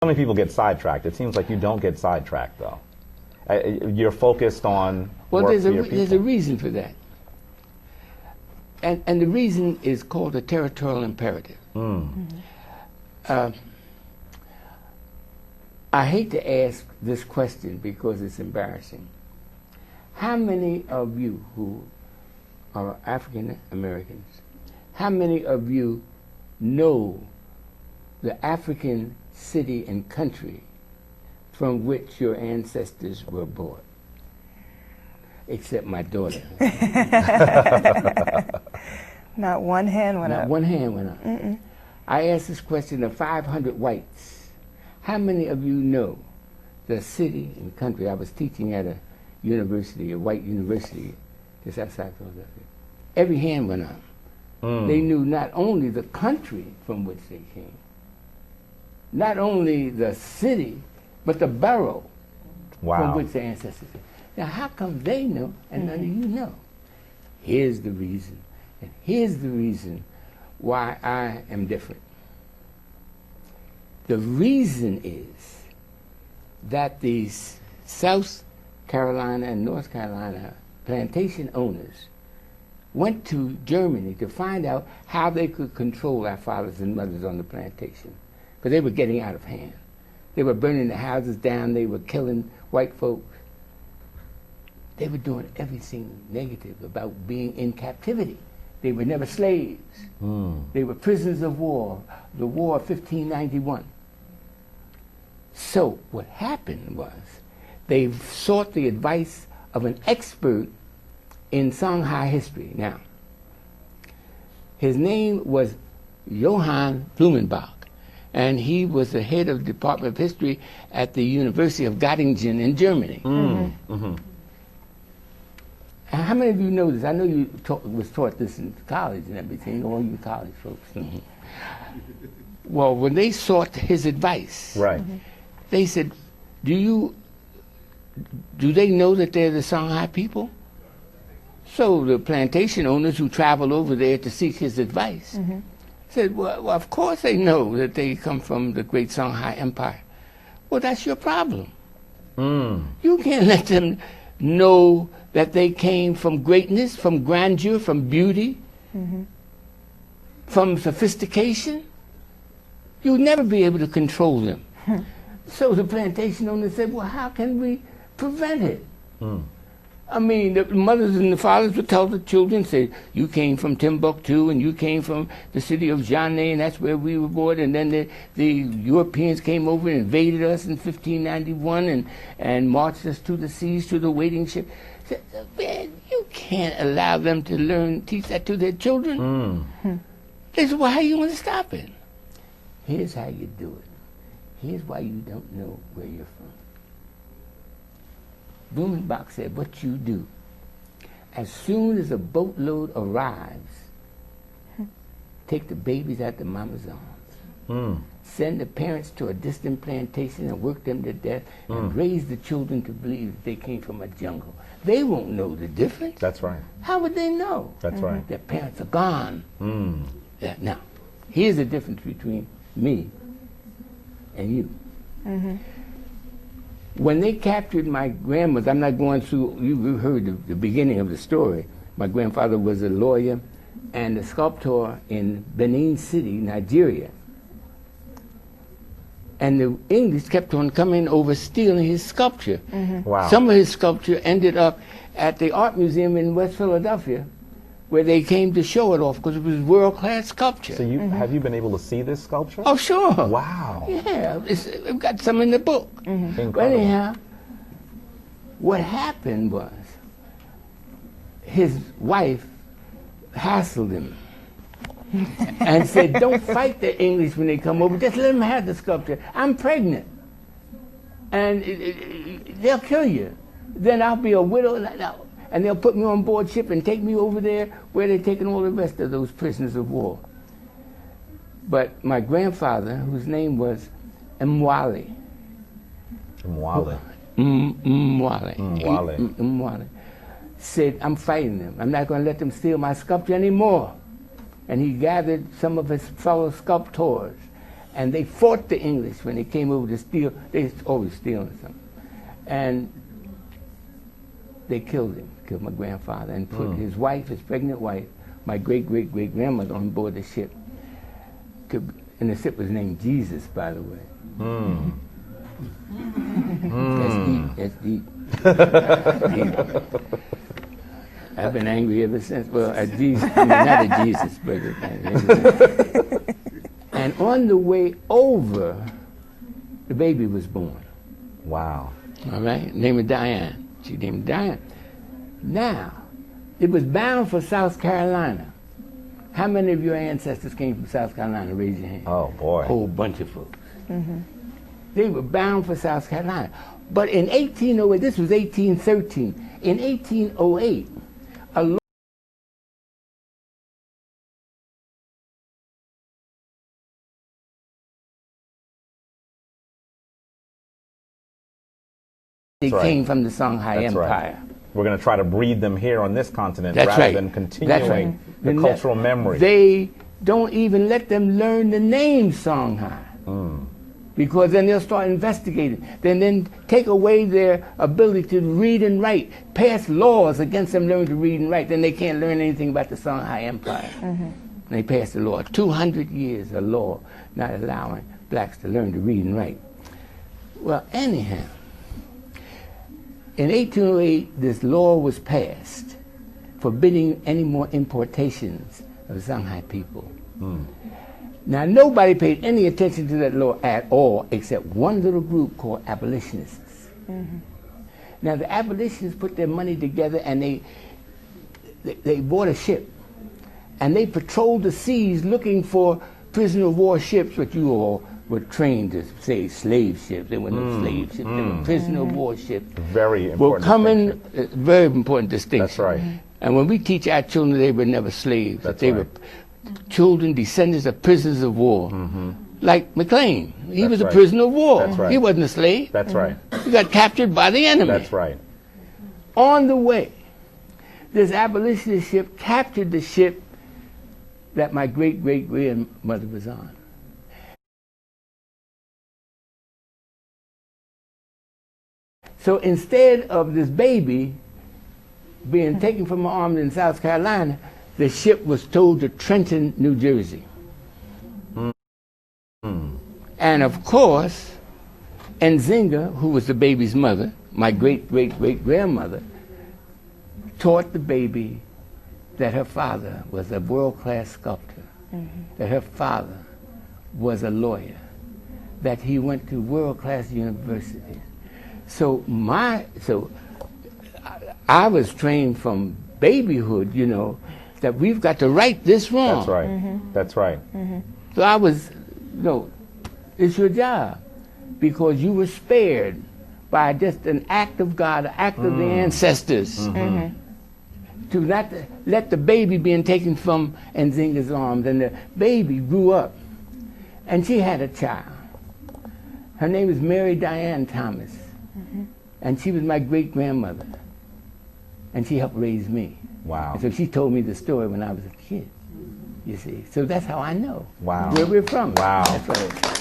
So many people get sidetracked. It seems like you don't get sidetracked, though. You're focused on well, work there's for your a reason for that. And the reason is called the territorial imperative. I hate to ask this question because it's embarrassing. How many of you who are African Americans, how many of you know the African city and country from which your ancestors were born? Except my daughter. Not one hand went up. Not one hand went up. I asked this question of 500 whites. How many of you know the city and country? I was teaching at a university, a white university, just outside Philadelphia. Every hand went up. They knew not only the country from which they came, not only the city, but the borough from which their ancestors came. Now, how come they know and none of you know? Here's the reason. And here's the reason why I am different. The reason is that these South Carolina and North Carolina plantation owners went to Germany to find out how they could control our fathers and mothers on the plantation, because they were getting out of hand. They were burning the houses down. They were killing white folks. They were doing everything negative about being in captivity. They were never slaves. They were prisoners of war, the War of 1591. So what happened was they sought the advice of an expert in Songhai history. Now, his name was Johann Blumenbach, and he was the head of the Department of History at the University of Göttingen in Germany. How many of you know this? I know you was taught this in college and everything, all you college folks. Well, when they sought his advice, they said, do they know that they're the Songhai people? So the plantation owners who traveled over there to seek his advice said, well, of course they know that they come from the great Songhai Empire. Well, that's your problem. You can't let them know that they came from greatness, from grandeur, from beauty, from sophistication. You'll never be able to control them. So the plantation owner said, well, how can we prevent it? I mean, the mothers and the fathers would tell the children, say, you came from Timbuktu and you came from the city of Jané, and that's where we were born. And then the Europeans came over and invaded us in 1591 and marched us to the seas, to the waiting ship. Said, man, you can't allow them to teach that to their children. They said, well, how you want to stop it? Here's how you do it. Here's why you don't know where you're from. Blumenbach said, what you do, as soon as a boatload arrives, take the babies out the mama's arms. Send the parents to a distant plantation and work them to death and raise the children to believe that they came from a jungle. They won't know the difference. That's right. How would they know? That's right. Their parents are gone. Now, here's the difference between me and you. When they captured my grandmother, I'm not going through, you heard the beginning of the story. My grandfather was a lawyer and a sculptor in Benin City, Nigeria. And the English kept on coming over stealing his sculpture. Some of his sculpture ended up at the Art Museum in West Philadelphia, where they came to show it off because it was world-class sculpture. So have you been able to see this sculpture? Oh, sure. Wow. Yeah, we've got some in the book. But anyhow, what happened was his wife hassled him and said, don't fight the English when they come over, just let them have the sculpture. I'm pregnant, and they'll kill you. Then I'll be a widow, and they'll put me on board ship and take me over there where they're taking all the rest of those prisoners of war. But my grandfather, whose name was Mwale, said, I'm fighting them. I'm not going to let them steal my sculpture anymore. And he gathered some of his fellow sculptors And they fought the English when they came over to steal. They always stealing something. And they killed him, killed my grandfather, and put his wife, his pregnant wife, my great-great-great-grandmother on board the ship. And the ship was named Jesus, by the way. That's deep. I've been angry ever since. Well, at Jesus, I mean, not at Jesus, but and on the way over, the baby was born. Wow. All right, named Diane. She named Diane. Now, it was bound for South Carolina. How many of your ancestors came from South Carolina? Raise your hand. Oh, boy. A whole bunch of folks. They were bound for South Carolina. But in 1808, this was 1813, in 1808, a law came from the Songhai That's Empire. right. We're going to try to breed them here on this continent That's rather right. than continuing That's right. the cultural memory. They don't even let them learn the name Songhai. Because then they'll start investigating. Then take away their ability to read and write, pass laws against them learning to read and write. Then they can't learn anything about the Songhai Empire. And they passed a law, 200 years, a law not allowing blacks to learn to read and write. Well, anyhow, in 1808, this law was passed forbidding any more importations of Songhai people. Now, nobody paid any attention to that law at all except one little group called abolitionists. Now, the abolitionists put their money together and they bought a ship. And they patrolled the seas looking for prisoner of war ships, which you all were trained to say slave ships. They were no slave ships, they were prisoner of war ships. Very important distinction. Very important distinction. That's right. And when we teach our children, they were never slaves. That's they right. were children, descendants of prisoners of war. Like McLean. He That's was a right. prisoner of war. That's right. He wasn't a slave. That's right. He got captured by the enemy. That's right. On the way, this abolitionist ship captured the ship that my great-great-grandmother was on. So instead of this baby being taken from my arms in South Carolina, the ship was towed to Trenton, New Jersey. And of course, Nzinga, who was the baby's mother, my great-great-great-grandmother, taught the baby that her father was a world-class sculptor, that her father was a lawyer, that he went to world-class universities. So I was trained from babyhood, you know, that we've got to right this wrong. That's right. That's right. So I was, it's your job, because you were spared by just an act of God, an act of the ancestors, to not let the baby being taken from Nzinga's arms. And the baby grew up, and she had a child. Her name is Mary Diane Thomas, and she was my great-grandmother, and she helped raise me. Wow. And so she told me the story when I was a kid, you see. So that's how I know Wow. where we're from. Wow. That's right.